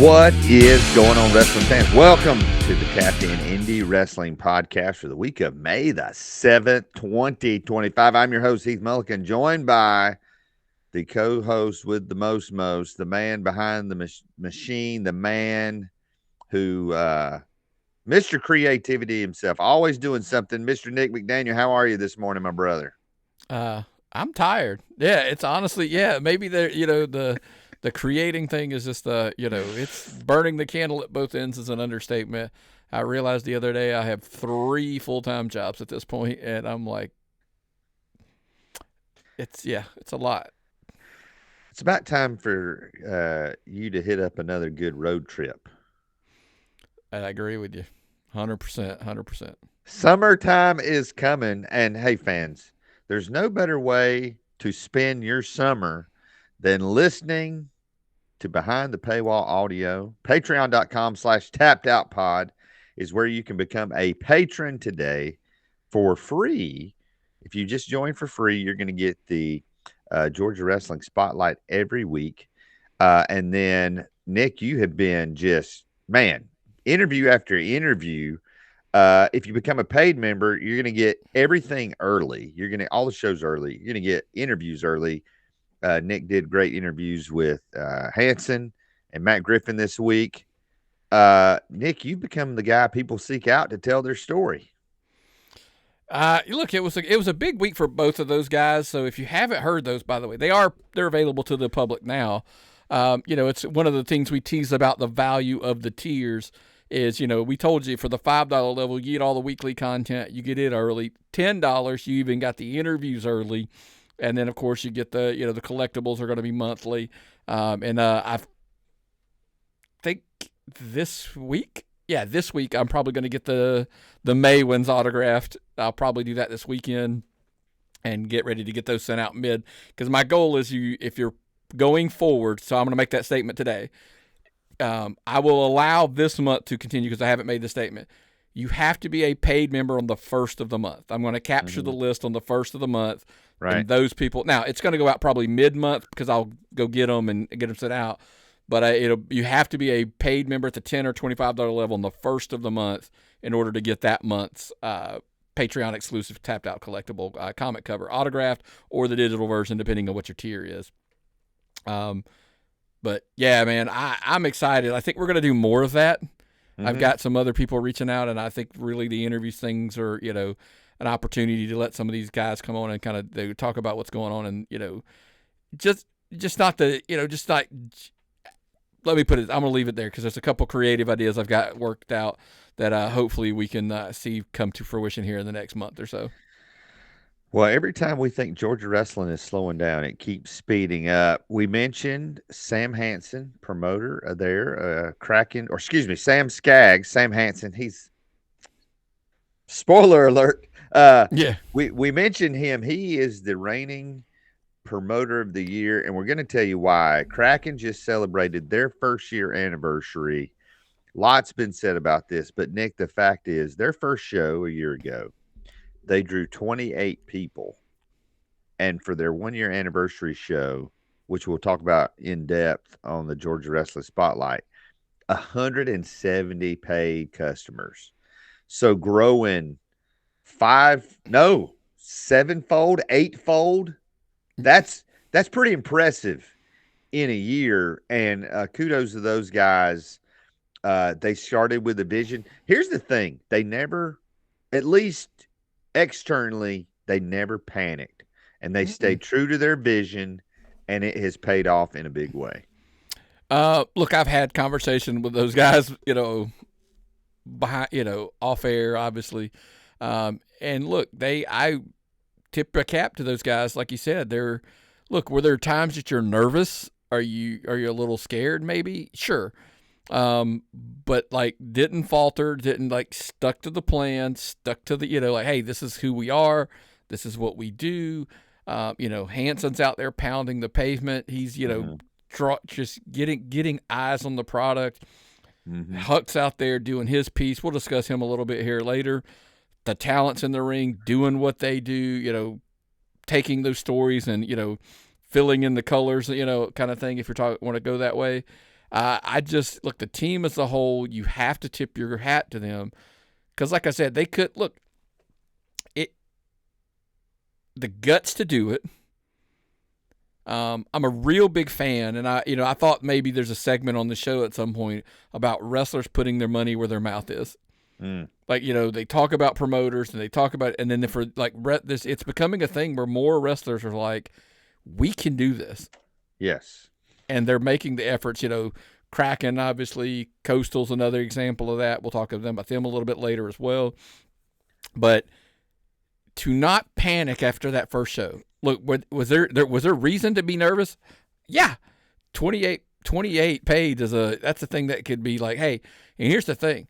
What is going on, wrestling fans? Welcome to the Tapped In Indy Wrestling Podcast for the week of May the 7th, 2025. I'm your host, Heath Mulligan, joined by the co-host with the most, the man behind the machine, the man who, Mr. Creativity himself, always doing something. Mr. Nick McDaniel, how are you this morning, my brother? I'm tired. Yeah, it's honestly, maybe the creating thing is just it's burning the candle at both ends is an understatement. I realized the other day I have 3 full-time jobs at this point, and I'm like, it's a lot. It's about time for you to hit up another good road trip. I agree with you. 100%. Summertime is coming, and hey, fans, there's no better way to spend your summer than listening to Behind the Paywall Audio. Patreon.com/tappedoutpod is where you can become a patron today for free. If you just join for free, you're going to get the Georgia Wrestling Spotlight every week. And then, Nick, you have been just, interview after interview. If you become a paid member, you're going to get everything early. You're going to all the shows early. You're going to get interviews early. Nick did great interviews with Hanson and Matt Griffin this week. Nick, you've become the guy people seek out to tell their story. Look, it was a big week for both of those guys. So if you haven't heard those, by the way, they're available to the public now. It's one of the things we tease about the value of the tiers. Is, we told you for the $5 level, you get all the weekly content, you get it early. $10, you even got the interviews early. And then, of course, you get the collectibles are going to be monthly. I think this week, I'm probably going to get the May ones autographed. I'll probably do that this weekend and get ready to get those sent out mid. Because my goal is if you're going forward, so I'm going to make that statement today. I will allow this month to continue because I haven't made the statement. You have to be a paid member on the first of the month. I'm going to capture the list on the first of the month. Right. And those people. Now, it's going to go out probably mid-month because I'll go get them and get them sent out. But you have to be a paid member at the $10 or $25 level on the first of the month in order to get that month's Patreon exclusive tapped out collectible comic cover autographed or the digital version, depending on what your tier is. But yeah, man, I'm excited. I think we're going to do more of that. Mm-hmm. I've got some other people reaching out, and I think really the interviews things are, an opportunity to let some of these guys come on and kind of they talk about what's going on, and just not the just like. Let me put it. I'm gonna leave it there because there's a couple creative ideas I've got worked out that hopefully we can see come to fruition here in the next month or so. Well, every time we think Georgia wrestling is slowing down, it keeps speeding up. We mentioned Sam Hanson, promoter there, Sam Skaggs. Sam Hanson, he's spoiler alert. We mentioned him. He is the reigning promoter of the year, and we're going to tell you why. Kraken just celebrated their first year anniversary. Lots been said about this, but Nick, the fact is their first show a year ago, they drew 28 people. And for their 1-year anniversary show, which we'll talk about in depth on the Georgia Wrestling Spotlight, 170 paid customers. So growing 7-fold, 8-fold. That's pretty impressive in a year. And kudos to those guys. They started with a vision. Here's the thing. They never, at least externally, they never panicked. And they stayed true to their vision, and it has paid off in a big way. Look, I've had conversation with those guys, behind, off air, obviously. And look, I tip a cap to those guys. Like you said, were there times that you're nervous? Are you a little scared? Maybe, sure. But like didn't falter, didn't like stuck to the plan, stuck to the, hey, this is who we are. This is what we do. Hanson's out there pounding the pavement. He's, just getting eyes on the product. Mm-hmm. Huck's out there doing his piece. We'll discuss him a little bit here later. The talents in the ring doing what they do, taking those stories and, filling in the colors, kind of thing, if you want to go that way. I just look, the team as a whole, you have to tip your hat to them because, like I said, they could look it the guts to do it. I'm a real big fan, and I thought maybe there's a segment on the show at some point about wrestlers putting their money where their mouth is. Like, they talk about promoters and they talk about, and then for like this, it's becoming a thing where more wrestlers are like, we can do this. Yes. And they're making the efforts, Kraken, obviously, Coastal's another example of that. We'll talk about them a little bit later as well. But to not panic after that first show. Look, was there reason to be nervous? Yeah. 28 paid that's a thing that could be like, hey, and here's the thing.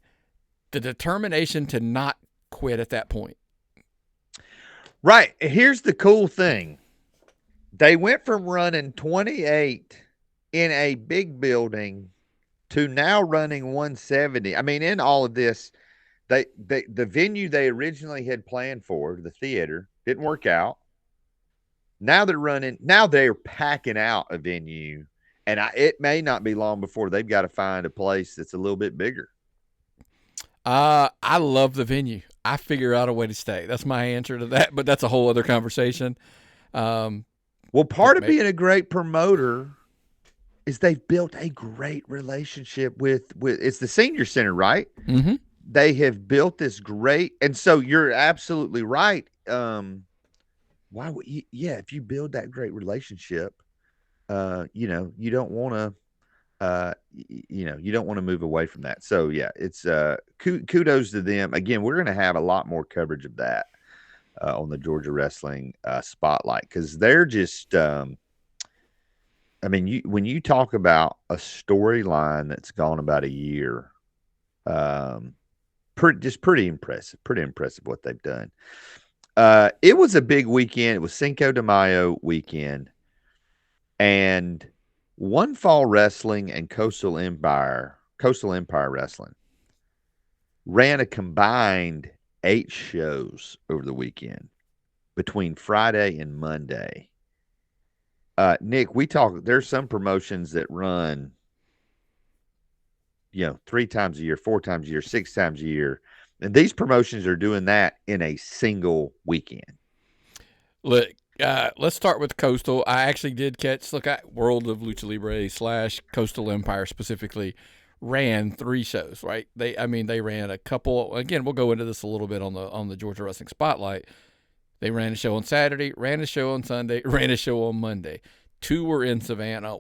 The determination to not quit at that point. Right. Here's the cool thing. They went from running 28 in a big building to now running 170. I mean, in all of this, the venue they originally had planned for, the theater, didn't work out. Now they're packing out a venue, and it may not be long before they've got to find a place that's a little bit bigger. I love the venue. I figure out a way to stay. That's my answer to that, but that's a whole other conversation. Well, part of being a great promoter is they've built a great relationship with it's the senior center, right? Mm-hmm. They have built this great, and so you're absolutely right. Why would if you build that great relationship, you don't want to, you don't want to move away from that. So yeah, it's kudos to them. Again, we're going to have a lot more coverage of that on the Georgia Wrestling Spotlight, because they're just, when you talk about a storyline that's gone about a year, pretty impressive what they've done. It was a big weekend. It was Cinco de Mayo weekend, and One Fall Wrestling and Coastal Empire Wrestling ran a combined 8 shows over the weekend between Friday and Monday. Nick, there's some promotions that run, 3 times a year, 4 times a year, 6 times a year. And these promotions are doing that in a single weekend. Look, let's start with Coastal. I actually did catch, World of Lucha Libre / Coastal Empire specifically ran 3 shows, right? They ran a couple. Again, we'll go into this a little bit on the Georgia Wrestling Spotlight. They ran a show on Saturday, ran a show on Sunday, ran a show on Monday. 2 were in Savannah,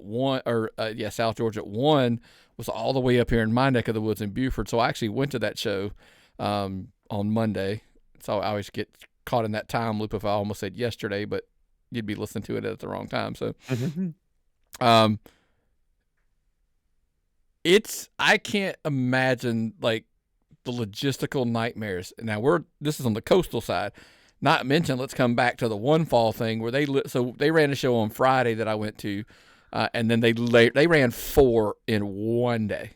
South Georgia. 1 was all the way up here in my neck of the woods in Beaufort. So I actually went to that show on Monday. So I always get caught in that time loop if I almost said yesterday, but you'd be listening to it at the wrong time. So, I can't imagine the logistical nightmares. Now this is on the Coastal side. Not mentioned, let's come back to the One Fall thing where they ran a show on Friday that I went to, and then they ran 4 in one day.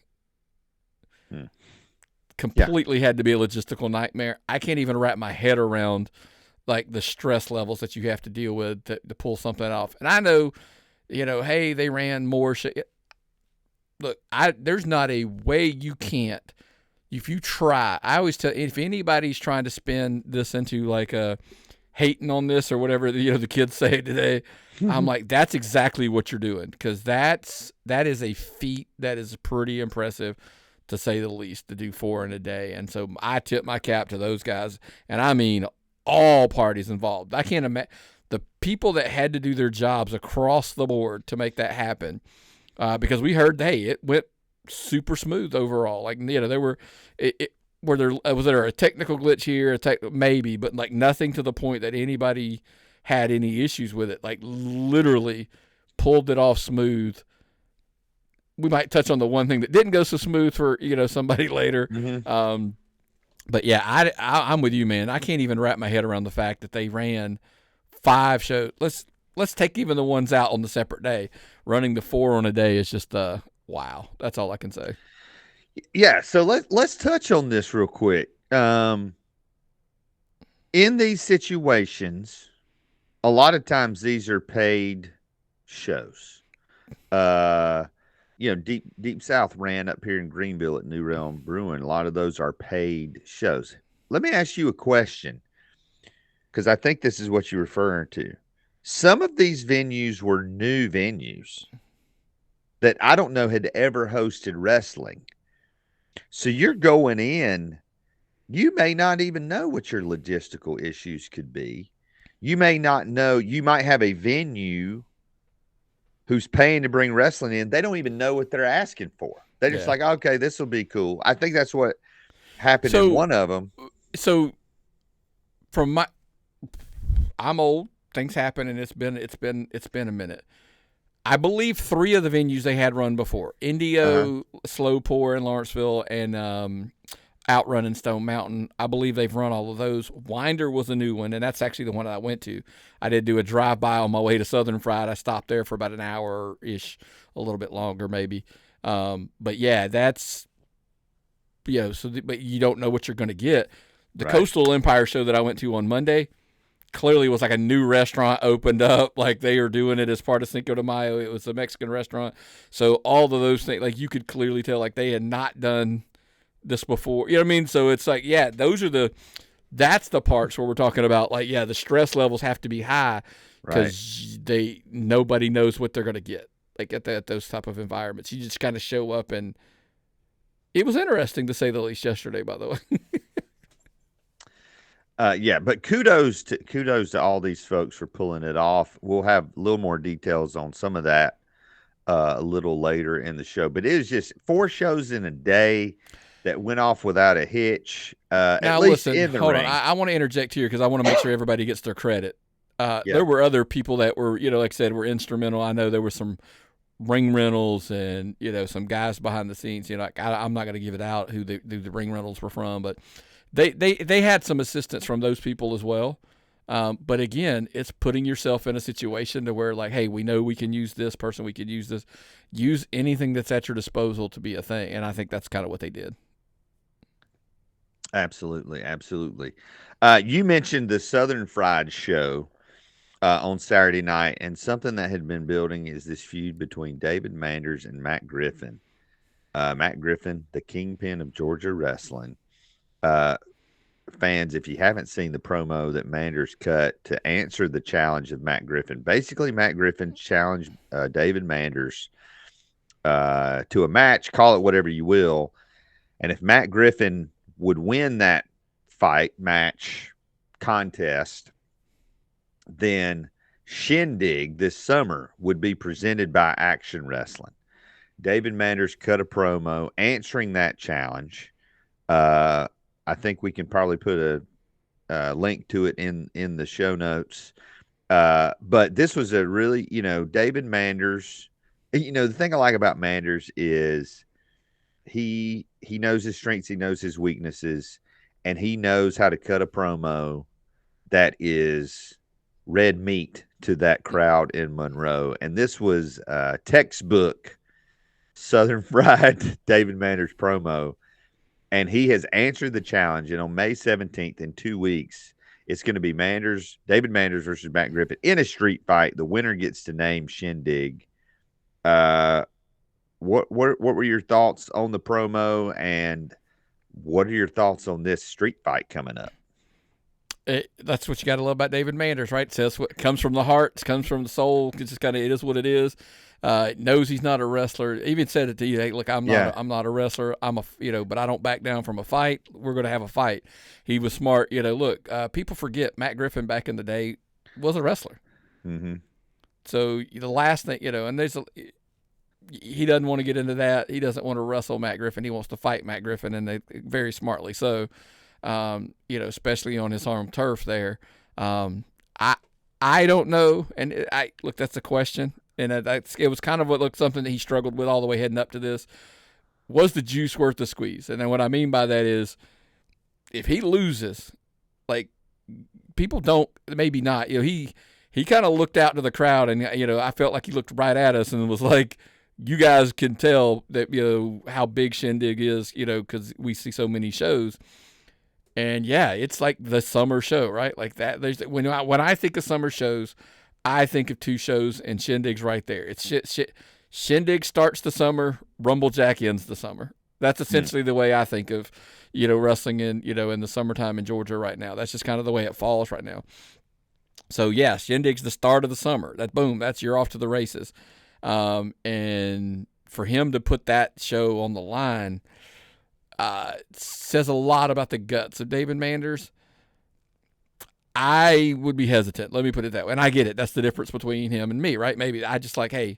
Completely had to be a logistical nightmare. I can't even wrap my head around the stress levels that you have to deal with to pull something off. And I know, hey, they ran more shit. Look, there's not a way you can't. If you try, I always tell, if anybody's trying to spin this into a hating on this or whatever, the kids say today, I'm like, that's exactly what you're doing, because that is a feat that is pretty impressive, to say the least, to do 4 in a day. And so I tip my cap to those guys, and I mean all parties involved. I can't imagine the people that had to do their jobs across the board to make that happen, because we heard, hey, it went super smooth overall. There were was there a technical glitch here, maybe, but nothing to the point that anybody had any issues with it. Literally pulled it off smooth. We might touch on the one thing that didn't go so smooth for somebody later. Mm-hmm. But yeah, I'm with you, man. I can't even wrap my head around the fact that they ran 5 shows. Let's take even the ones out on the separate day. Running the 4 on a day is just wow. That's all I can say. Yeah, so let's touch on this real quick. In these situations, a lot of times these are paid shows. Deep South ran up here in Greenville at New Realm Brewing. A lot of those are paid shows. Let me ask you a question, because I think this is what you're referring to. Some of these venues were new venues that I don't know had ever hosted wrestling. So you're going in, you may not even know what your logistical issues could be. You may not know, you might have a venue who's paying to bring wrestling in. They don't even know what they're asking for. They're just Yeah. like, okay, this will be cool. I think that's what happened in So one of them. so from my, I'm old. Things happen, and it's been a minute. I believe 3 of the venues they had run before: Uh-huh. Indio, Slow Pour in Lawrenceville, and Outrun in Stone Mountain. I believe they've run all of those. Winder was a new one, and that's actually the one I went to. I did do a drive-by on my way to Southern Fried. I stopped there for about an hour-ish, a little bit longer maybe. But yeah, that's, but you don't know what you're going to get. The Right. Coastal Empire show that I went to on Monday clearly was like a new restaurant opened up. Like they are doing it as part of Cinco de Mayo. It was a Mexican restaurant. So all of those things, like you could clearly tell, like they had not done this before. You know what I mean? So it's like, yeah, that's the parts where we're talking about, like, yeah, the stress levels have to be high Right. because nobody knows what they're going to get. Like at those type of environments, you just kind of show up, and it was interesting to say the least yesterday, by the way. Yeah, but kudos to all these folks for pulling it off. We'll have a little more details on some of that a little later in the show. But it was just 4 shows in a day that went off without a hitch, at Now, least listen, in the hold on. ring. I want to interject here because I want to make sure everybody gets their credit. Yeah, There were other people that were, like I said, were instrumental. I know there were some ring rentals and, some guys behind the scenes. Like I'm not going to give it out who the ring rentals were from, but they had some assistance from those people as well. But again, it's putting yourself in a situation to where, like, hey, we know we can use this person, we could use this, use anything that's at your disposal to be a thing. And I think that's kind of what they did. absolutely, absolutely. You mentioned the Southern Fried show on Saturday night, and something that had been building is this feud between David Manders and Matt Griffin. Matt Griffin, the kingpin of Georgia wrestling. Uh, Fans, if you haven't seen the promo that Manders cut to answer the challenge of Matt Griffin, basically Matt Griffin challenged David Manders to a match, call it whatever you will. And if Matt Griffin would win that match, contest, then Shindig this summer would be presented by Action Wrestling. David Manders cut a promo answering that challenge. I think we can probably put a link to it in the show notes. But this was a really, David Manders. The thing I like about Manders is he knows his strengths, he knows his weaknesses, and he knows how to cut a promo that is red meat to that crowd in Monroe. And this was textbook Southern Fried David Manders promo. And he has answered the challenge. And on May 17th, in 2 weeks, it's going to be David Manders versus Matt Griffin in a street fight. The winner gets to name Shindig. What were your thoughts on the promo, and what are your thoughts on this street fight coming up? That's what you got to love about David Manders, right? It says what comes from the heart, it comes from the soul. It's just kind of, it is what it is. Knows he's not a wrestler. Even said it to you, hey, look, I'm not a wrestler. I'm but I don't back down from a fight. We're going to have a fight. He was smart. Look, people forget Matt Griffin back in the day was a wrestler. Mm-hmm. So the last thing, and he doesn't want to get into that. He doesn't want to wrestle Matt Griffin. He wants to fight Matt Griffin, and they very smartly so. Especially on his home turf there. I don't know, and look, that's a question, and it was kind of something that he struggled with all the way heading up to this. Was the juice worth the squeeze? And then what I mean by that is, if he loses, like, people don't, maybe not. He kind of looked out to the crowd, and I felt like he looked right at us and was like, you guys can tell that how big Shindig is, because we see so many shows. And yeah, it's like the summer show, right? Like that. When I think of summer shows, I think of 2 shows, and Shindig's right there. It's Shindig starts the summer, Rumblejack ends the summer. That's essentially the way I think of, wrestling in the summertime in Georgia right now. That's just kind of the way it falls right now. So yeah, Shindig's the start of the summer. That's you're off to the races. And for him to put that show on the line says a lot about the guts of David Manders. I would be hesitant. Let me put it that way. And I get it. That's the difference between him and me, right? Maybe I just hey,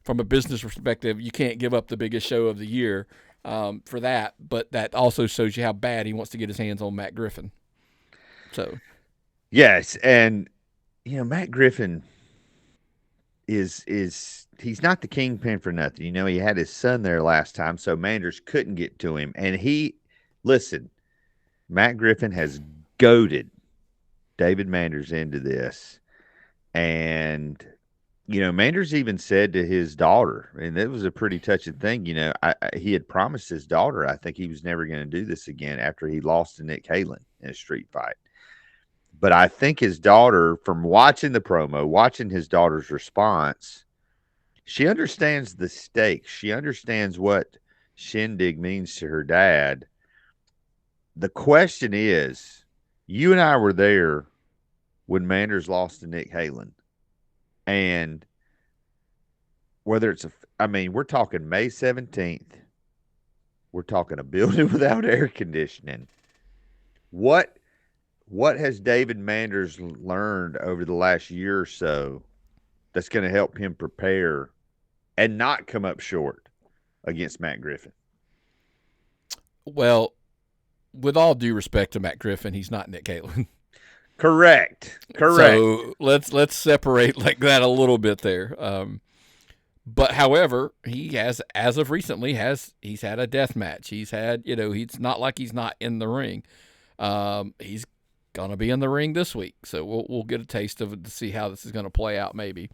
from a business perspective, you can't give up the biggest show of the year for that. But that also shows you how bad he wants to get his hands on Matt Griffin. So, yes, and Matt Griffin is he's not the kingpin for nothing. He had his son there last time, so Manders couldn't get to him. And Matt Griffin has goaded David Manders into this. And, Manders even said to his daughter, and it was a pretty touching thing, he had promised his daughter, I think he was never going to do this again after he lost to Nick Halen in a street fight. But I think his daughter, from watching the promo, watching his daughter's response, she understands the stakes. She understands what Shindig means to her dad. The question is, you and I were there when Manders lost to Nick Halen. And whether we're talking May 17th. We're talking a building without air conditioning. What has David Manders learned over the last year or so that's going to help him prepare and not come up short against Matt Griffin? Well, with all due respect to Matt Griffin, he's not Nick Halen. Correct. So let's separate like that a little bit there. But however, he has, as of recently, he's had a death match. He's had, he's not like he's not in the ring. He's gonna be in the ring this week, so we'll get a taste of it to see how this is gonna play out. Maybe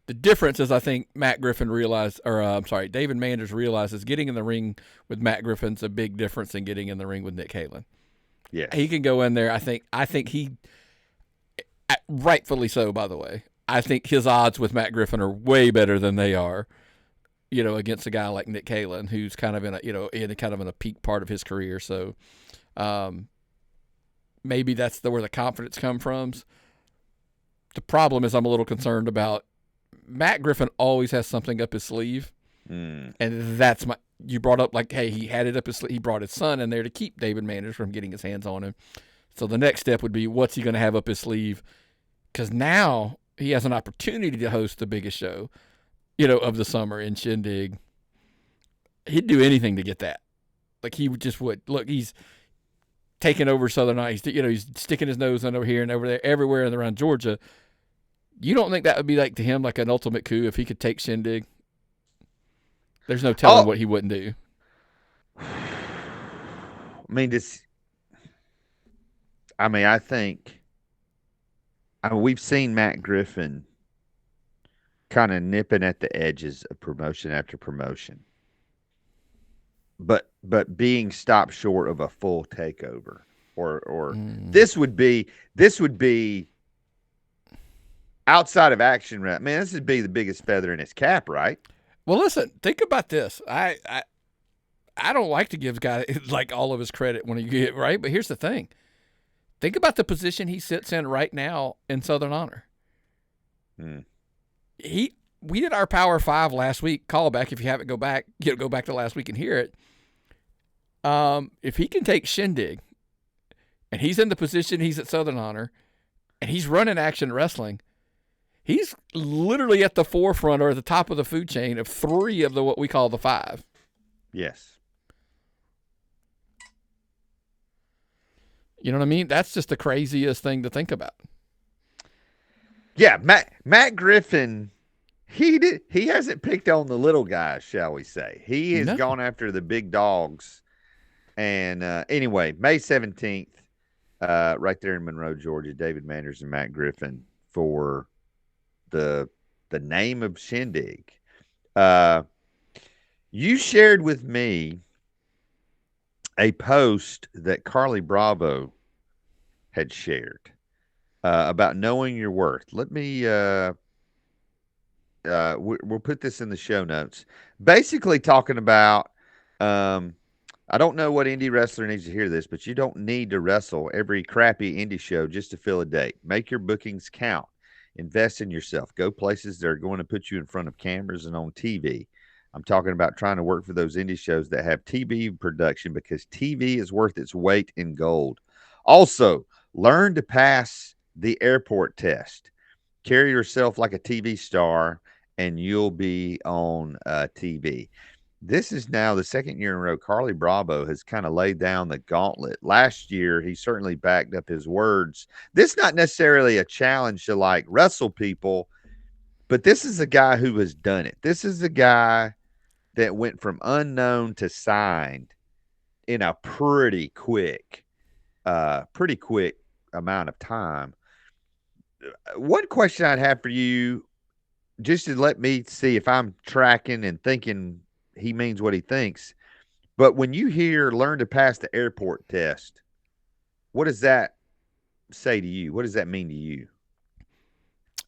the difference is, I think David Manders realizes getting in the ring with Matt Griffin's a big difference than getting in the ring with Nick Halen. Yeah, he can go in there. I think he, rightfully so, by the way. I think his odds with Matt Griffin are way better than they are, against a guy like Nick Halen, who's kind of in a peak part of his career. So, maybe that's where the confidence comes from. The problem is I'm a little concerned about Matt Griffin always has something up his sleeve. And that's you brought up hey, he had it up his sleeve. He brought his son in there to keep David Manders from getting his hands on him. So the next step would be, what's he going to have up his sleeve? Because now he has an opportunity to host the biggest show, of the summer in Shindig. He'd do anything to get that. He just would. Look, he's taking over Southern Ice. He's sticking his nose in over here and over there, everywhere and around Georgia. You don't think that would be to him like an ultimate coup if he could take Shindig? There's no telling what he wouldn't do. I think we've seen Matt Griffin kind of nipping at the edges of promotion after promotion, but being stopped short of a full takeover, or this would be outside of Action Rep. This would be the biggest feather in his cap, right? Well, listen, think about this. I don't like to give guy all of his credit when he get right, but here's the thing. Think about the position he sits in right now in Southern Honor. We did our Power 5 last week. Callback, if you haven't, go back to last week and hear it. If he can take Shindig, and he's in the position he's at Southern Honor, and he's running Action Wrestling, he's literally at the forefront or at the top of the food chain of 3 of what we call the 5. Yes. You know what I mean? That's just the craziest thing to think about. Yeah, Matt Griffin, he hasn't picked on the little guys, shall we say. He has gone after the big dogs. And anyway, May 17th, right there in Monroe, Georgia, David Manders and Matt Griffin for the name of Shindig. You shared with me a post that Carlie Bravo had shared about knowing your worth. Let me we'll put this in the show notes. Basically, talking about, I don't know what indie wrestler needs to hear this, but you don't need to wrestle every crappy indie show just to fill a date. Make your bookings count. Invest in yourself. Go places that are going to put you in front of cameras and on TV. I'm talking about trying to work for those indie shows that have TV production, because TV is worth its weight in gold. Also, learn to pass the airport test. Carry yourself like a TV star, and you'll be on TV. This is now the second year in a row Carlie Bravo has kind of laid down the gauntlet. Last year, he certainly backed up his words. This is not necessarily a challenge to like wrestle people, but this is a guy who has done it. This is a guy that went from unknown to signed in a pretty quick amount of time. One question I'd have for you, just to let me see if I'm tracking and thinking he means what he thinks. But when you hear learn to pass the airport test, what does that say to you? What does that mean to you?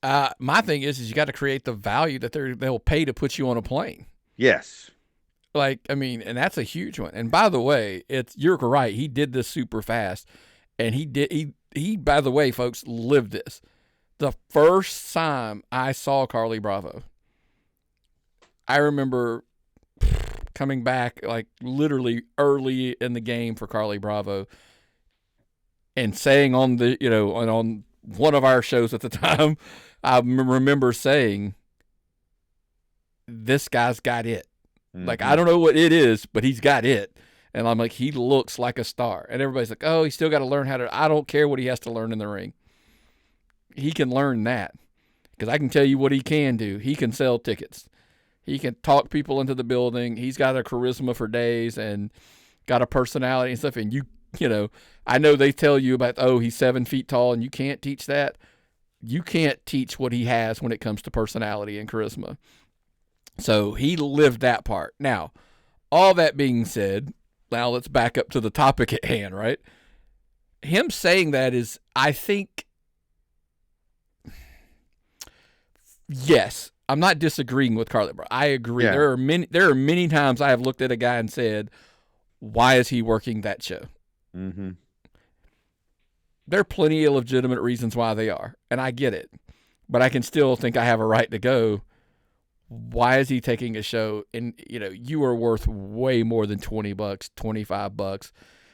My thing is you got to create the value that they'll pay to put you on a plane. Yes. Like, I mean, and that's a huge one. And by the way, you're right. He did this super fast, and he by the way, folks, lived this. The first time I saw Carlie Bravo, I remember coming back like literally early in the game for Carlie Bravo and saying on the, on one of our shows at the time, I remember saying, this guy's got it. Mm-hmm. Like, I don't know what it is, but he's got it. And I'm like, he looks like a star. And everybody's like, oh, he's still got to learn how to, I don't care what he has to learn in the ring. He can learn that, because I can tell you what he can do. He can sell tickets. He can talk people into the building. He's got a charisma for days and got a personality and stuff. And I know they tell you about, oh, he's 7 feet tall and you can't teach that. You can't teach what he has when it comes to personality and charisma. So he lived that part. Now, all that being said, now let's back up to the topic at hand, right? Him saying that is, I think, yes, I'm not disagreeing with Carlie Bravo. I agree. Yeah. There are many times I have looked at a guy and said, why is he working that show? Mm-hmm. There are plenty of legitimate reasons why they are, and I get it. But I can still think I have a right to go, why is he taking a show? And, you are worth way more than $20, $25.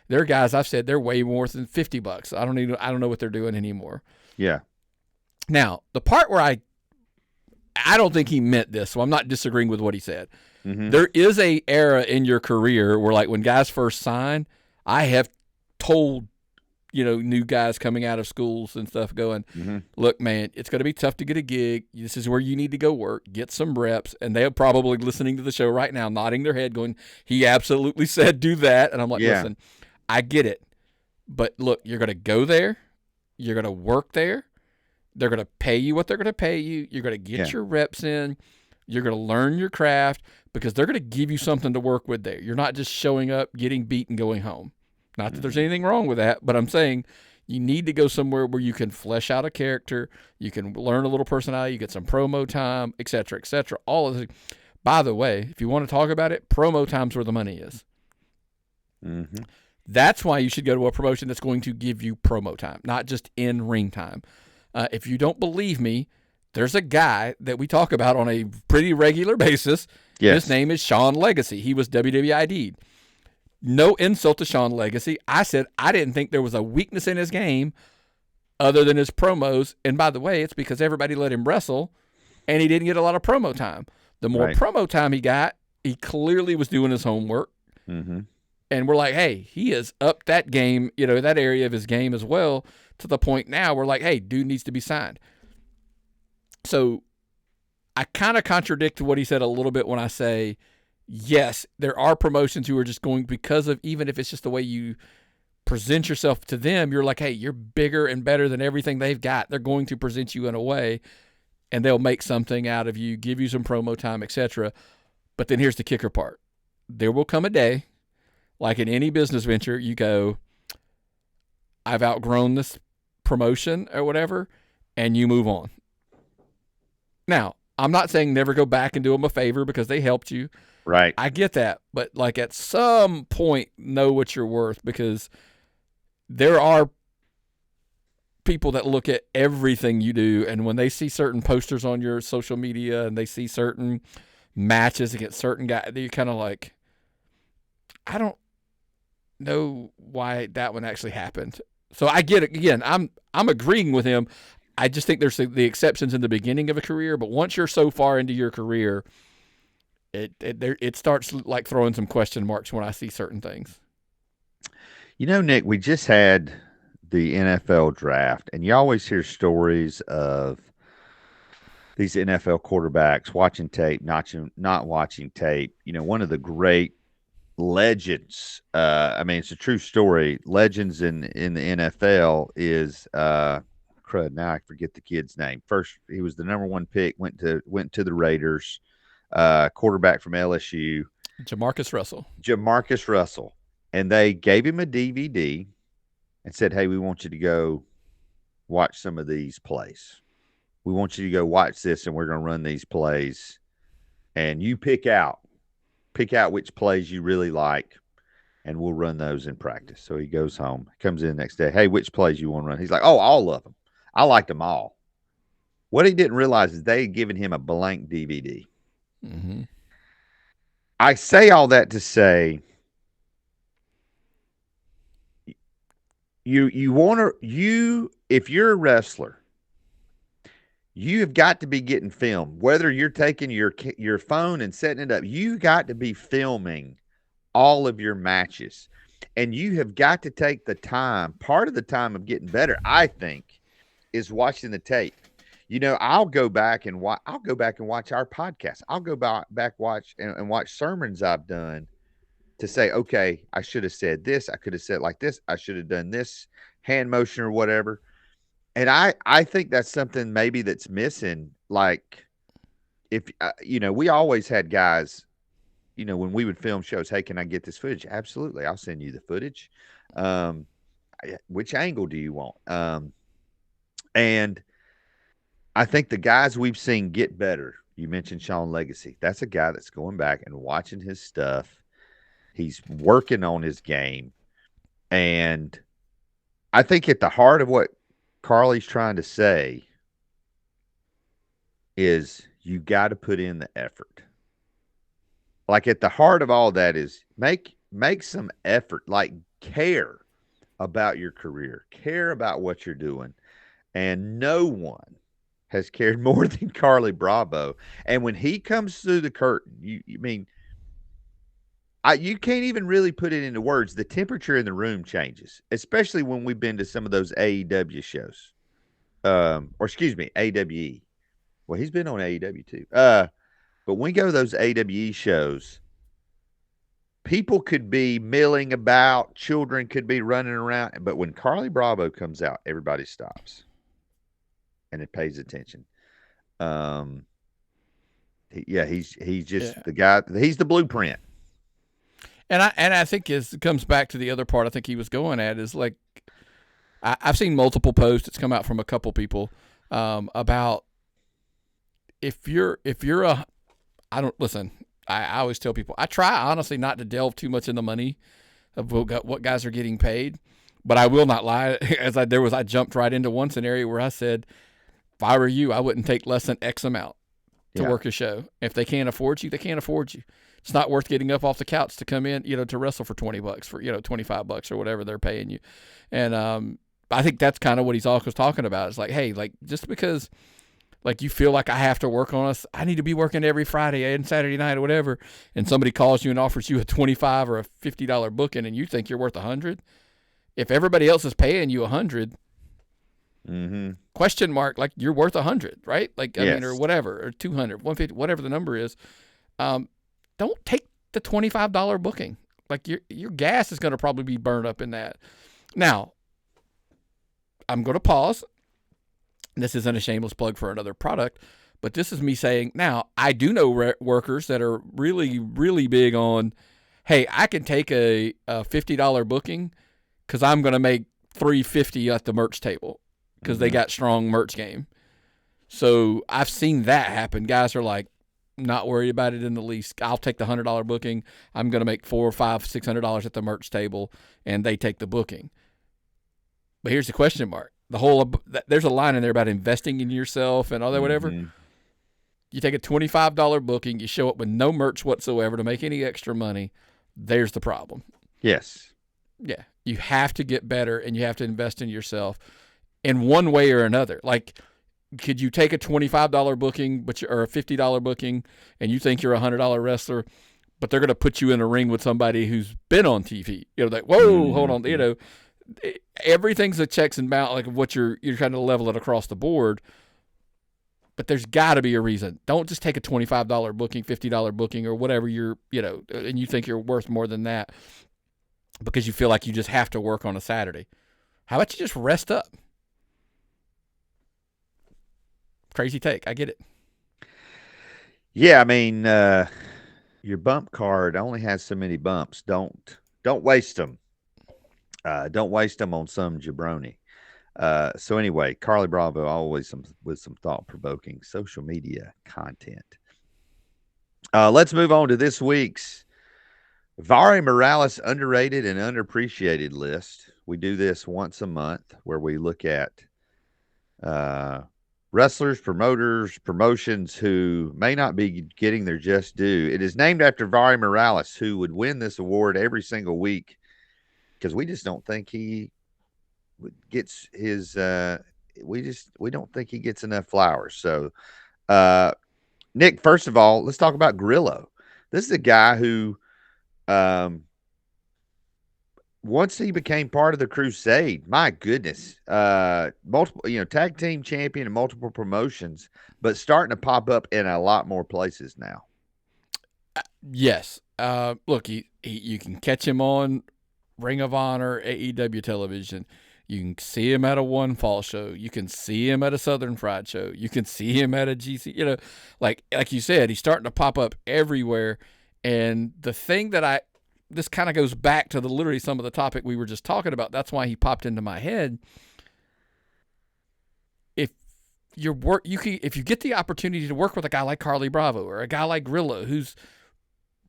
There are guys I've said they're way more than $50. I don't know what they're doing anymore. Yeah. Now, the part where I don't think he meant this, so I'm not disagreeing with what he said. Mm-hmm. There is a era in your career where, like, when guys first sign, I have told, new guys coming out of schools and stuff going, mm-hmm. Look, man, it's going to be tough to get a gig. This is where you need to go work, get some reps. And they're probably listening to the show right now, nodding their head going, he absolutely said do that. And I'm like, Listen, I get it. But look, you're going to go there. You're going to work there. They're going to pay you what they're going to pay you. You're going to get your reps in. You're going to learn your craft, because they're going to give you something to work with there. You're not just showing up, getting beat, and going home. Not that there's anything wrong with that, but I'm saying you need to go somewhere where you can flesh out a character, you can learn a little personality, you get some promo time, et cetera, all of this. By the way, if you want to talk about it, promo time's where the money is. Mm-hmm. That's why you should go to a promotion that's going to give you promo time, not just in-ring time. If you don't believe me, there's a guy that we talk about on a pretty regular basis. Yes. His name is Sean Legacy. He was WWID'd. No insult to Sean Legacy. I said I didn't think there was a weakness in his game other than his promos. And by the way, it's because everybody let him wrestle, and he didn't get a lot of promo time. The more promo time he got, he clearly was doing his homework. Mm-hmm. And we're like, hey, he has upped that game, that area of his game as well, to the point now we're like, hey, dude needs to be signed. So I kind of contradict what he said a little bit when I say, yes, there are promotions who are just going, because of, even if it's just the way you present yourself to them, you're like, hey, you're bigger and better than everything they've got. They're going to present you in a way, and they'll make something out of you, give you some promo time, etc. But then here's the kicker part. There will come a day, like in any business venture, you go, I've outgrown this promotion or whatever, and you move on. Now, I'm not saying never go back and do them a favor because they helped you. Right. I get that. But like at some point, know what you're worth, because there are people that look at everything you do, and when they see certain posters on your social media and they see certain matches against certain guys, you're kind of like, I don't know why that one actually happened. So I get it. Again, I'm agreeing with him. I just think there's the exceptions in the beginning of a career, but once you're so far into your career, it starts like throwing some question marks when I see certain things. You know, Nick, we just had the NFL draft, and you always hear stories of these NFL quarterbacks watching tape, not watching tape. You know, one of the great legends, I mean, it's a true story. Legends in the NFL is crud. Now I forget the kid's name. First, he was the number one pick. Went to the Raiders. Quarterback from LSU, Jamarcus Russell, and they gave him a DVD and said, "Hey, we want you to go watch some of these plays. We want you to go watch this, and we're going to run these plays, and you pick out which plays you really like, and we'll run those in practice." So he goes home, comes in the next day. "Hey, which plays you want to run?" He's like, "Oh, all of them. I liked them all." What he didn't realize is they had given him a blank DVD. Mm-hmm. I say all that to say, if you're a wrestler, you have got to be getting filmed. Whether you're taking your phone and setting it up, you got to be filming all of your matches, and you have got to take the time. Part of the time of getting better, I think, is watching the tape. You know, I'll go back and watch our podcast. I'll go back watch sermons I've done to say, okay, I should have said this. I could have said it like this. I should have done this hand motion or whatever. And I think that's something maybe that's missing. Like, if you know, we always had guys, you know, when we would film shows, "Hey, can I get this footage?" Absolutely, I'll send you the footage. Which angle do you want? And I think the guys we've seen get better. You mentioned Sean Legacy. That's a guy that's going back and watching his stuff. He's working on his game. And I think at the heart of what Carlie's trying to say is you got to put in the effort. Like, at the heart of all that is make some effort, like care about your career, care about what you're doing. And no one has cared more than Carlie Bravo. And when he comes through the curtain, you can't even really put it into words. The temperature in the room changes, especially when we've been to some of those AEW shows. Or excuse me, AWE. Well, he's been on AEW too. But when we go to those AWE shows, people could be milling about, children could be running around, but when Carlie Bravo comes out, everybody stops and it pays attention. He's just the guy. He's the blueprint. And I think it comes back to the other part I think he was going at is like, I've seen multiple posts that's come out from a couple people about if you're I always tell people, I try honestly not to delve too much in the money of what guys are getting paid, but I will not lie. I jumped right into one scenario where I said, if I were you, I wouldn't take less than X amount to work a show. If they can't afford you, they can't afford you. It's not worth getting up off the couch to come in, to wrestle for $20 for, $25 or whatever they're paying you. And I think that's kind of what he's always talking about. It's like, hey, like, just because like you feel like I have to work on us, I need to be working every Friday and Saturday night or whatever, and somebody calls you and offers you a $25 or a $50 booking and you think you're worth $100. If everybody else is paying you $100, question mark, like you're worth $100, right? Like, I mean, or whatever, or $200, $150, whatever the number is. Don't take the $25 booking. Like your gas is going to probably be burned up in that. Now, I'm going to pause. This isn't a shameless plug for another product, but this is me saying, now, I do know workers that are really, really big on, hey, I can take a $50 booking because I'm going to make $350 at the merch table because they got strong merch game. So I've seen that happen. Guys are like, not worried about it in the least. I'll take the $100 booking. I'm going to make $400, $500, $600 at the merch table, and they take the booking. But here's the question mark. There's a line in there about investing in yourself and all that, whatever. Mm-hmm. You take a $25 booking, you show up with no merch whatsoever to make any extra money. There's the problem. Yes. Yeah. You have to get better and you have to invest in yourself in one way or another. Like, could you take a $25 booking or a $50 booking and you think you're a $100 wrestler, but they're going to put you in a ring with somebody who's been on TV? You know, like, whoa, hold on. You know, everything's a checks and balance, like what you're trying to level it across the board. But there's got to be a reason. Don't just take a $25 booking, $50 booking, or whatever and you think you're worth more than that because you feel like you just have to work on a Saturday. How about you just rest up? Crazy take. I get it. Yeah, I mean, your bump card only has so many bumps. Don't waste them. Don't waste them on some jabroni. So anyway, Carlie Bravo always with some thought-provoking social media content. Let's move on to this week's Vari Morales underrated and underappreciated list. We do this once a month where we look at wrestlers, promoters, promotions who may not be getting their just due. It is named after Vari Morales, who would win this award every single week because we just don't think he gets his we don't think he gets enough flowers. So Nick, first of all, let's talk about Grillo. This is a guy who once he became part of the Crusade, my goodness, multiple, tag team champion in multiple promotions, but starting to pop up in a lot more places now. Yes. Look, you can catch him on Ring of Honor, AEW television. You can see him at a One Fall show. You can see him at a Southern Fried show. You can see him at a GC. Like you said, he's starting to pop up everywhere. And the thing that this kind of goes back to literally some of the topic we were just talking about. That's why he popped into my head. If you get the opportunity to work with a guy like Carlie Bravo or a guy like Grillo, who's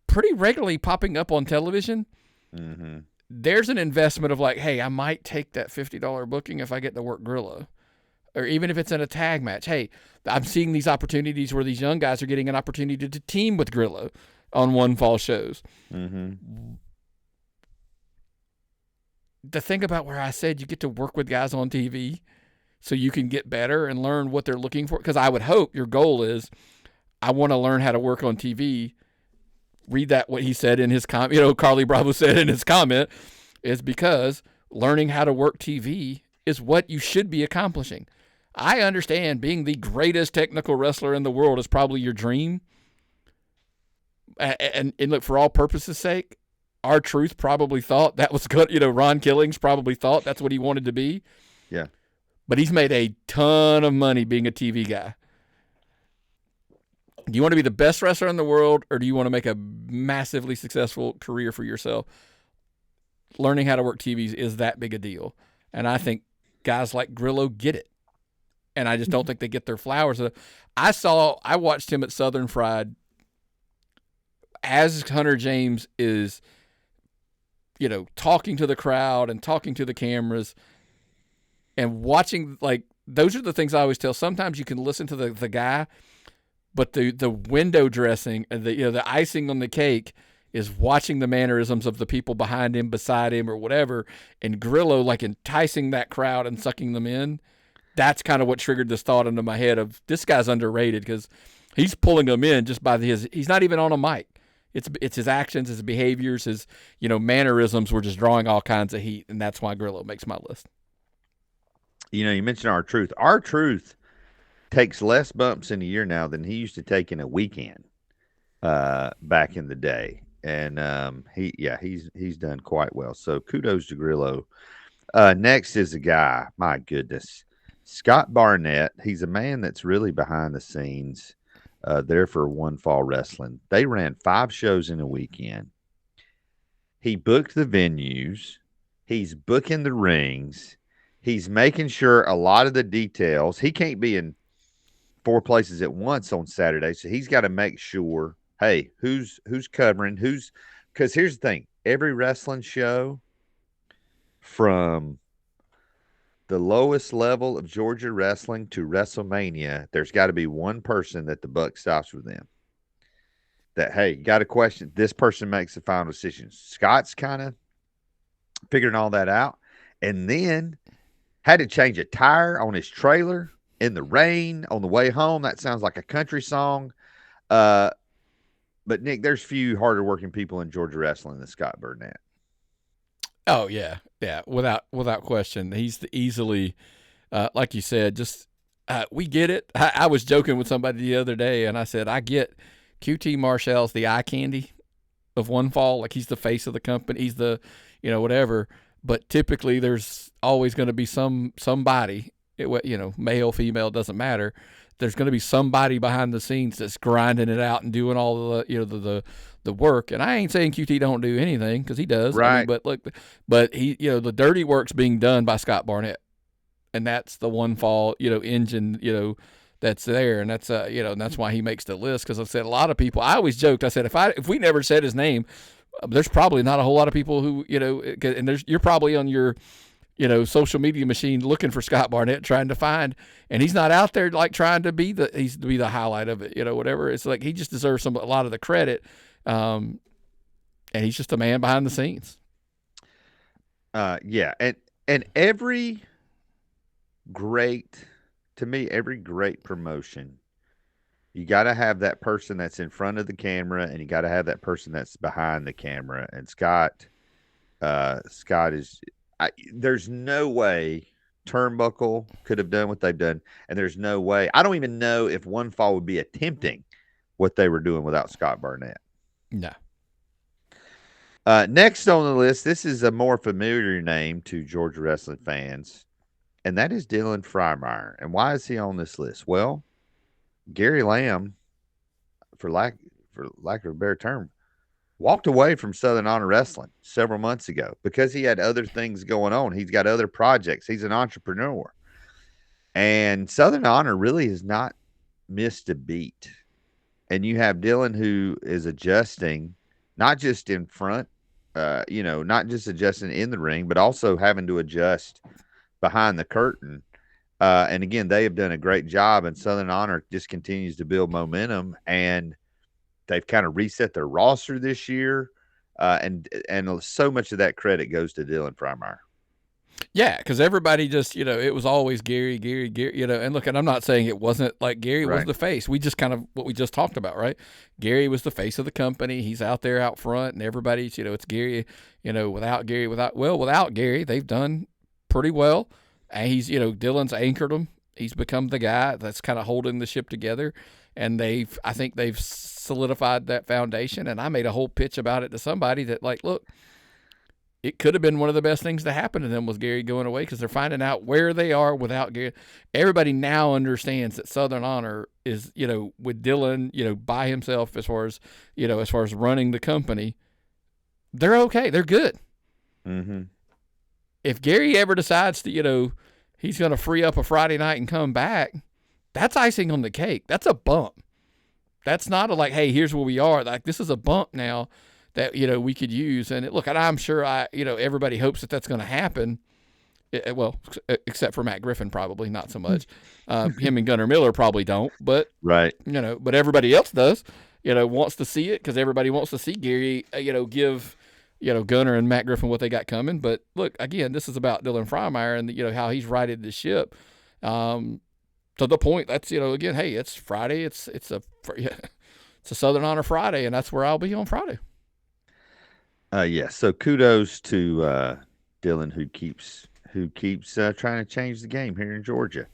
pretty regularly popping up on television, there's an investment of like, hey, I might take that $50 booking if I get to work Grillo. Or even if it's in a tag match. Hey, I'm seeing these opportunities where these young guys are getting an opportunity to team with Grillo on One Fall shows. The thing about where I said you get to work with guys on TV so you can get better and learn what they're looking for. Because I would hope your goal is, I want to learn how to work on TV. Read that, what he said in his comment, Carlie Bravo said in his comment, is because learning how to work TV is what you should be accomplishing. I understand being the greatest technical wrestler in the world is probably your dream. And look, for all purposes' sake, R-Truth probably thought that was good. Ron Killings probably thought that's what he wanted to be. Yeah. But he's made a ton of money being a TV guy. Do you want to be the best wrestler in the world, or do you want to make a massively successful career for yourself? Learning how to work TVs is that big a deal. And I think guys like Grillo get it. And I just don't think they get their flowers. I watched him at Southern Fried as Hunter James is, talking to the crowd and talking to the cameras and watching, like, those are the things I always tell. Sometimes you can listen to the guy, but the window dressing and the icing on the cake is watching the mannerisms of the people behind him, beside him, or whatever, and Grillo like enticing that crowd and sucking them in. That's kind of what triggered this thought into my head of this guy's underrated because he's pulling them in just by he's not even on a mic. It's his actions, his behaviors, his mannerisms were just drawing all kinds of heat, and that's why Grillo makes my list. You mentioned R-Truth. R-Truth takes less bumps in a year now than he used to take in a weekend back in the day. And he's done quite well. So kudos to Grillo. Next is a guy, my goodness, Scott Barnett. He's a man that's really behind the scenes there for One Fall Wrestling. They ran 5 shows in a weekend. He booked the venues. He's booking the rings. He's making sure a lot of the details. He can't be in 4 places at once on Saturday. So he's got to make sure, hey, who's covering, because here's the thing: every wrestling show from the lowest level of Georgia wrestling to WrestleMania, there's got to be one person that the buck stops with them. That, hey, got a question. This person makes the final decision. Scott's kind of figuring all that out, and then had to change a tire on his trailer in the rain on the way home. That sounds like a country song. But Nick, there's few harder working people in Georgia wrestling than Scott Burnett. Oh yeah, yeah, without question. He's easily, like you said, just we get it. I was joking with somebody the other day, and I said I get QT Marshall's the eye candy of one fall. Like he's the face of the company. He's the, whatever. But typically, there's always going to be somebody, male, female, doesn't matter. There's going to be somebody behind the scenes that's grinding it out and doing all the work. And I ain't saying QT don't do anything, because he does. Right. I mean, but look, but he, the dirty work's being done by Scott Barnett, and that's the one fall, engine, that's there, and that's and that's why he makes the list. Because I said a lot of people. I always joked. I said if we never said his name, there's probably not a whole lot of people who and you're probably on your social media machine looking for Scott Barnett, trying to find, and he's not out there like trying to be the highlight of it, whatever. It's like he just deserves a lot of the credit, and he's just a man behind the scenes. Yeah, and every great promotion, you got to have that person that's in front of the camera, and you got to have that person that's behind the camera. And Scott is. There's no way Turnbuckle could have done what they've done, and there's no way. I don't even know if One Fall would be attempting what they were doing without Scott Burnett. No. Next on the list, this is a more familiar name to Georgia wrestling fans, and that is Dylan Freimeyer. And why is he on this list? Well, Gary Lamb, for lack of a better term, walked away from Southern Honor Wrestling several months ago because he had other things going on. He's got other projects. He's an entrepreneur. And Southern Honor really has not missed a beat. And you have Dylan, who is adjusting, not just in front, not just adjusting in the ring, but also having to adjust behind the curtain. And again, they have done a great job, and Southern Honor just continues to build momentum, and they've kind of reset their roster this year, and so much of that credit goes to Dylan Freimeyer. Yeah, because everybody just, it was always Gary, and look, and I'm not saying it wasn't like Gary was the face. We just kind of, what we just talked about, right? Gary was the face of the company. He's out there out front, and everybody's, it's Gary, without Gary, they've done pretty well. And he's, Dylan's anchored them. He's become the guy that's kind of holding the ship together. And I think they've solidified that foundation. And I made a whole pitch about it to somebody that, like, look, it could have been one of the best things to happen to them was Gary going away, because they're finding out where they are without Gary. Everybody now understands that Southern Honor is, with Dylan, by himself as far as running the company, they're okay. They're good. Mm-hmm. If Gary ever decides to, he's going to free up a Friday night and come back, that's icing on the cake. That's a bump. That's not a hey, here's where we are. Like, this is a bump now that, we could use. And look, and I'm sure everybody hopes that that's going to happen. Well, except for Matt Griffin, probably not so much. Him and Gunnar Miller probably don't, but right. But everybody else does, wants to see it, because everybody wants to see Gary, give, Gunnar and Matt Griffin what they got coming. But look, again, this is about Dylan Freimeyer and, how he's righted the ship. To the point that's, again, hey, it's Friday. It's a Southern Honor Friday, and that's where I'll be on Friday. So kudos to Dylan, who keeps trying to change the game here in Georgia.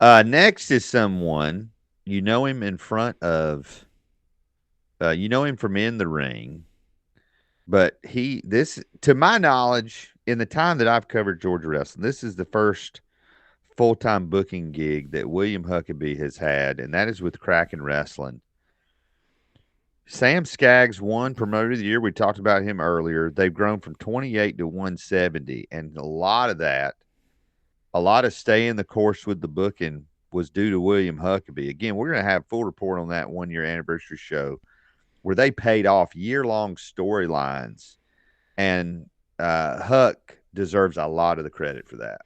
Next is someone, him in front of, him from in the ring, but to my knowledge, in the time that I've covered Georgia wrestling, this is the first full-time booking gig that William Huckabee has had, and that is with Kraken Wrestling. Sam Skaggs won Promoter of the Year. We talked about him earlier. They've grown from 28 to 170, and a lot of staying the course with the booking was due to William Huckabee. Again, we're going to have full report on that 1-year anniversary show where they paid off year-long storylines, and Huck deserves a lot of the credit for that.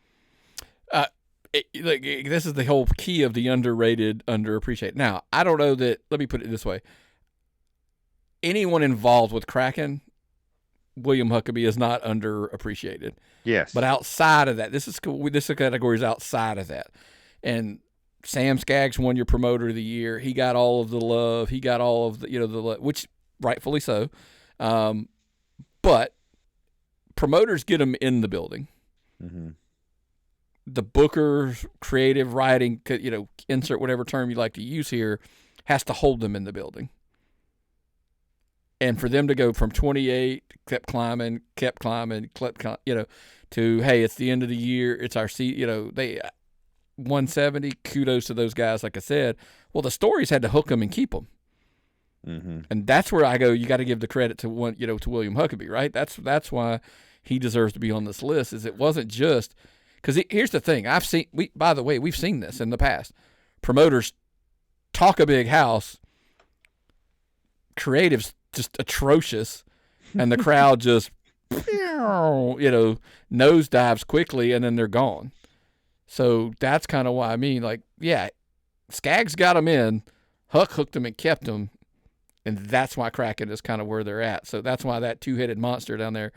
This is the whole key of the underrated, underappreciated. Now, I don't know that. Let me put it this way: anyone involved with Kraken, William Huckabee is not underappreciated. Yes, but outside of that, this category is outside of that. And Sam Skaggs won your promoter of the year. He got all of the love. He got all of the which rightfully so. But promoters get them in the building. Mm-hmm. The booker, creative writing, insert whatever term you like to use here, has to hold them in the building. And for them to go from 28, kept climbing, to, hey, it's the end of the year, it's our seat, they 170, kudos to those guys, like I said. Well, the stories had to hook them and keep them. Mm-hmm. And that's where I go, you got to give the credit to to William Huckabee, right? That's why he deserves to be on this list, is it wasn't just – because here's the thing. By the way, we've seen this in the past. Promoters talk a big house, creatives just atrocious, and the crowd just, nosedives quickly, and then they're gone. So that's kind of why Skaggs got them in, Huck hooked them and kept them, and that's why Kraken is kind of where they're at. So that's why that two-headed monster down there,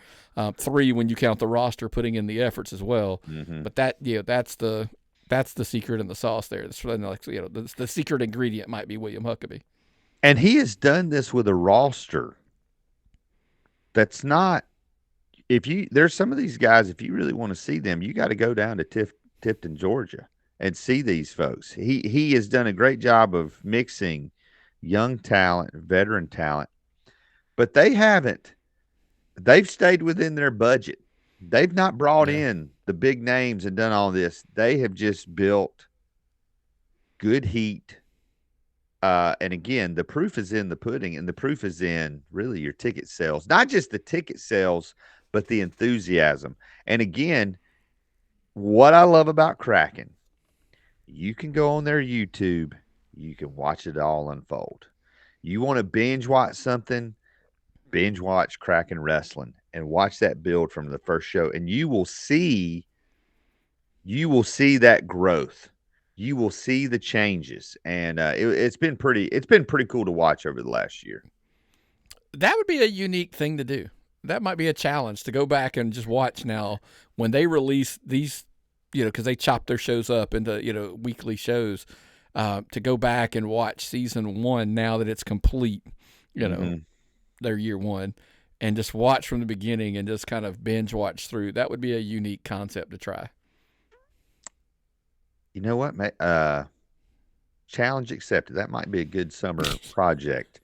3 when you count the roster putting in the efforts as well. Mm-hmm. But that's the secret in the sauce there. The secret ingredient might be William Huckabee. And he has done this with a roster that's not. There's some of these guys, if you really want to see them, you got to go down to Tifton, Georgia, and see these folks. He has done a great job of mixing young talent, veteran talent, but they haven't. They've stayed within their budget. They've not brought in the big names and done all this. They have just built good heat. And again, the proof is in the pudding, and the proof is in really your ticket sales. Not just the ticket sales, but the enthusiasm. And again, what I love about Kraken, you can go on their YouTube, you can watch it all unfold. You want to binge watch something, binge watch Kraken Wrestling and watch that build from the first show, and you will see that growth. You will see the changes, and it's been pretty cool to watch over the last year. That would be a unique thing to do. That might be a challenge to go back and just watch now when they release these, because they chop their shows up into weekly shows. To go back and watch season 1 now that it's complete, their year 1, and just watch from the beginning and just kind of binge watch through. That would be a unique concept to try. You know what? Challenge accepted. That might be a good summer project.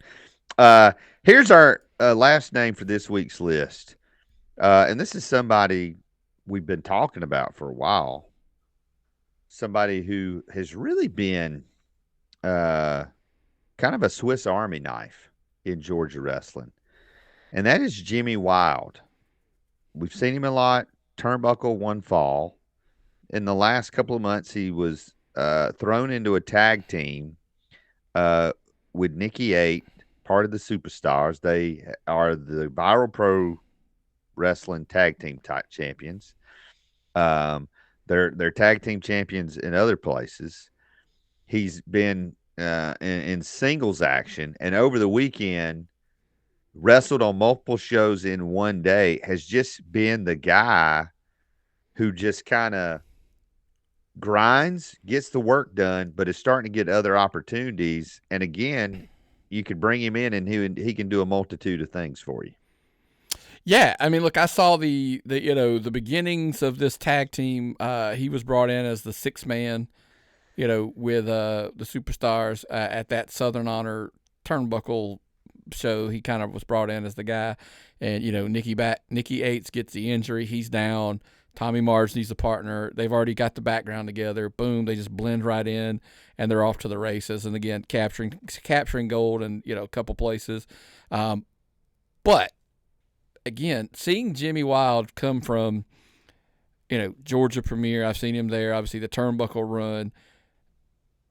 Here's our last name for this week's list. And this is somebody we've been talking about for a while. Somebody who has really been kind of a Swiss Army knife in Georgia wrestling. And that is Jimmy Wild. We've seen him a lot. Turnbuckle, one fall. In the last couple of months, he was thrown into a tag team with Nikki 8, part of the Superstars. They are the Viral Pro Wrestling Tag Team type champions. They're tag team champions in other places. He's been in singles action, and over the weekend wrestled on multiple shows in one day. Has just been the guy who just kind of grinds, gets the work done, but is starting to get other opportunities. And again, you could bring him in, and he can do a multitude of things for you. Yeah, I mean, look, I saw the beginnings of this tag team. He was brought in as the 6th man, with the Superstars at that Southern Honor Turnbuckle show. He kind of was brought in as the guy, and Nikki 8 gets the injury. He's down. Tommy Mars needs a partner. They've already got the background together. Boom, they just blend right in, and they're off to the races. And again, capturing gold in a couple places, but. Again, seeing Jimmy Wild come from, Georgia Premier, I've seen him there, obviously the Turnbuckle run.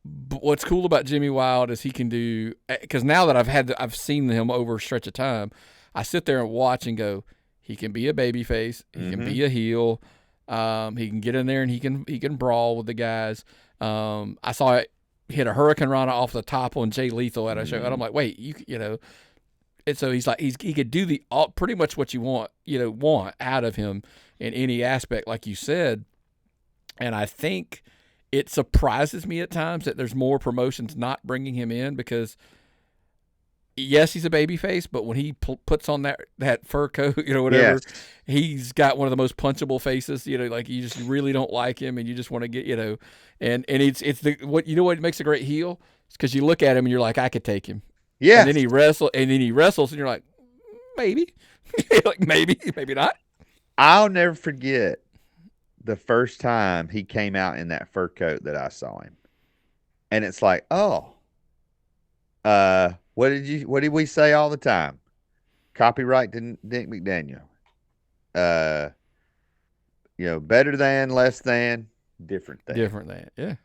But what's cool about Jimmy Wild is he can do, because now that I've seen him over a stretch of time, I sit there and watch and go, he can be a babyface, he can be a heel, he can get in there and he can brawl with the guys. I saw it hit a Hurricane Rana off the top on Jay Lethal at a show, and I'm like, wait, you know. And so he's like, he could do pretty much what you want out of him in any aspect, like you said. And I think it surprises me at times that there's more promotions not bringing him in, because yes, he's a baby face, but when he puts on that fur coat, whatever, he's got one of the most punchable faces, like you just really don't like him and you just want to get, and it's what makes a great heel? It's because you look at him and you're like, I could take him. Yeah. And then he wrestles and you're like, maybe. Like maybe not. I'll never forget the first time he came out in that fur coat that I saw him. And it's like, what did we say all the time? Copyright to Nick McDaniel. Better than, less than, different than. Different than, yeah.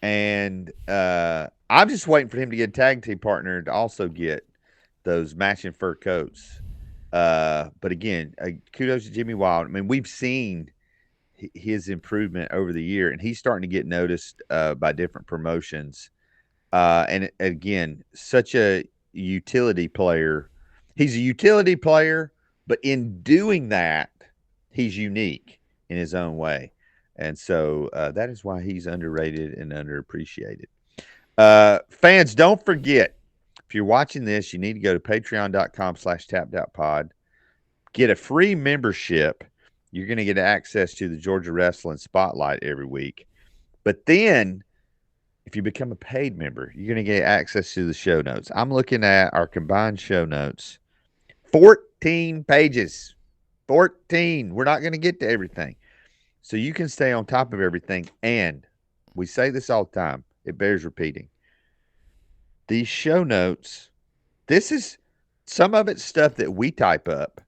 And I'm just waiting for him to get a tag team partner to also get those matching fur coats. But again, kudos to Jimmy Wild. I mean, we've seen his improvement over the year, and he's starting to get noticed by different promotions. And again, such a utility player. He's a utility player, but in doing that, he's unique in his own way. And so that is why he's underrated and underappreciated. Fans, don't forget, if you're watching this, you need to go to patreon.com/tappedoutpod. Get a free membership. You're going to get access to the Georgia Wrestling Spotlight every week. But then, if you become a paid member, you're going to get access to the show notes. I'm looking at our combined show notes. 14 pages. 14. We're not going to get to everything. So you can stay on top of everything. And we say this all the time. It bears repeating. These show notes, this is some of it's stuff that we type up.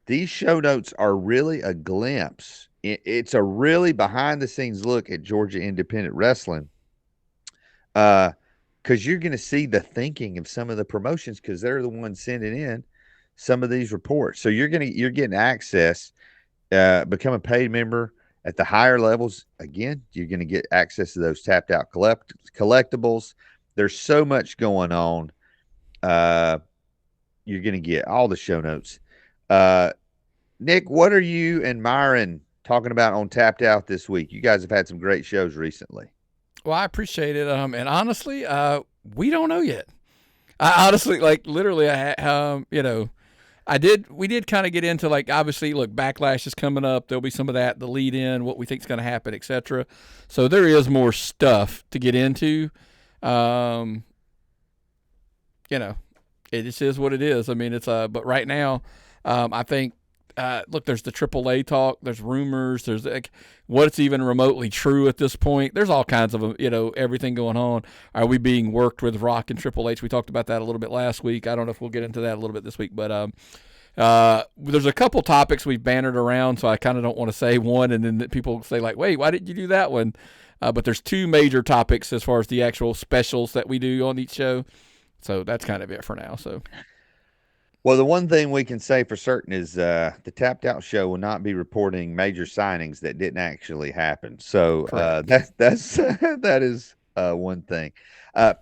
These show notes are really a glimpse. It's a really behind-the-scenes look at Georgia independent wrestling, because you're going to see the thinking of some of the promotions, because they're the ones sending in some of these reports. So you're getting access. Become a paid member at the higher levels. Again, you're going to get access to those tapped out collectibles. There's so much going on. You're going to get all the show notes. Nick, what are you and Myron talking about on Tapped Out this week? You guys have had some great shows recently. Well, I appreciate it. And honestly, we don't know yet. I honestly, literally, we did kind of get into, obviously, look, Backlash is coming up. There'll be some of that, the lead in, what we think is going to happen, etc. So there is more stuff to get into. It just is what it is. I mean, it's but right now, I think, look, there's the AAA talk, there's rumors, there's what's even remotely true at this point. There's all kinds of, everything going on. Are we being worked with Rock and Triple H? We talked about that a little bit last week. I don't know if we'll get into that a little bit this week, but there's a couple topics we've bannered around, so I kind of don't want to say one and then people say, wait, why didn't you do that one? But there's two major topics as far as the actual specials that we do on each show. So that's kind of it for now. So, well, the one thing we can say for certain is the Tapped Out show will not be reporting major signings that didn't actually happen. So that is one thing.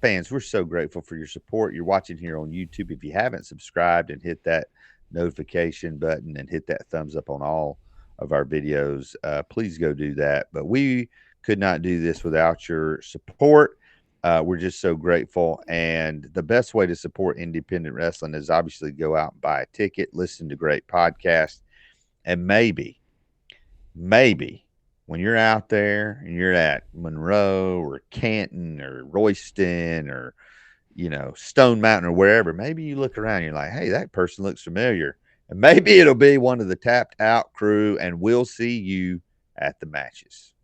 Fans, we're so grateful for your support. You're watching here on YouTube. If you haven't subscribed and hit that notification button and hit that thumbs up on all of our videos, please go do that. But we could not do this without your support. We're just so grateful. And the best way to support independent wrestling is obviously go out and buy a ticket, listen to great podcasts, and maybe when you're out there and you're at Monroe or Canton or Royston or, Stone Mountain or wherever, maybe you look around and you're like, hey, that person looks familiar. And maybe it'll be one of the Tapped Out crew, and we'll see you at the matches.